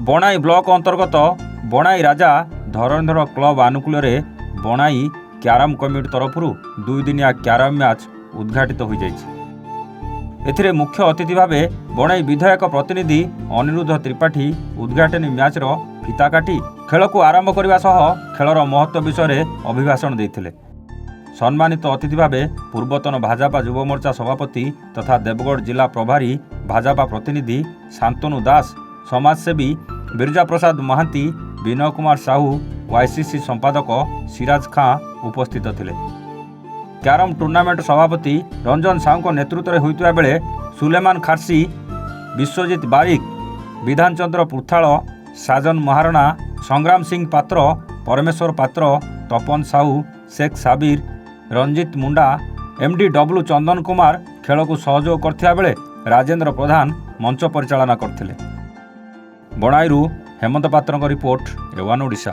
Bonai block ଅନ୍ତର୍ଗତ ବଣାଇ ରାଜା Dharanidhar club ଆନୁକୂଲ୍ୟରେ Bonai carrom committee ତରଫରୁ 2 ଦିନିଆ କ୍ୟାରମ୍ ମ୍ୟାଚ୍ ଉଦ୍ଘାଟିତ ହୋଇଯାଇଛି। ଏଥିରେ ମୁଖ୍ୟ ଅତିଥି ଭାବେ ବଣାଇ ବିଧାୟକ ପ୍ରତିନିଧି ଅନିରୁଦ୍ଧ ତ୍ରିପାଠୀ ଉଦ୍ଘାଟନୀ ମ୍ୟାଚ୍ର ଫିତା କାଟି ଖେଳକୁ ଆରମ୍ଭ କରିବା ସହ ଖେଳର ମହତ୍ତ୍ୱ ବିଷୟରେ ଅଭିଭାଷଣ ଦେଇଥିଲେ। ସମ୍ମାନିତ ଅତିଥି ଭାବେ ପୂର୍ବତନ ଭାଜପା ଯୁବମୋର୍ଚ୍ଚା ସଭାପତି ତଥା ଦେବଗଡ଼ ଜିଲ୍ଲା ପ୍ରଭାରୀ ଭାଜପା ପ୍ରତିନିଧି ଶାନ୍ତନୁ ଦାସ, ସମାଜସେବୀ ବିରଜା ପ୍ରସାଦ ମହାନ୍ତି, ବିନୟ କୁମାର ସାହୁ, YCC ସମ୍ପାଦକ ସିରାଜ ଖାଁ ଉପସ୍ଥିତ ଥିଲେ। କ୍ୟାରମ୍ ଟୁର୍ଣ୍ଣାମେଣ୍ଟ ସଭାପତି ରଞ୍ଜନ ସାହୁଙ୍କ ନେତୃତ୍ୱରେ ହୋଇଥିବା ବେଳେ ସୁଲେମାନ ଖାର୍ସି, ବିଶ୍ୱଜିତ ବାରିକ, ବିଧାନ ଚନ୍ଦ୍ର ପୃଥାଳ, ସାଜନ ମହାରଣା, ସଂଗ୍ରାମ ସିଂ ପାତ୍ର, ପରମେଶ୍ୱର ପାତ୍ର, ତପନ ସାହୁ, ଶେଖ ସାବିର, ରଞ୍ଜିତ ମୁଣ୍ଡା, MD ଡବ୍ଲୁ ଚନ୍ଦନ କୁମାର ଖେଳକୁ ସହଯୋଗ କରିଥିବା ବେଳେ ରାଜେନ୍ଦ୍ର ପ୍ରଧାନ ମଞ୍ଚ ପରିଚାଳନା କରିଥିଲେ। ବଣାଇରୁ ହେମନ୍ତ ପାତ୍ରଙ୍କ ରିପୋର୍ଟ, A1 ଓଡ଼ିଶା।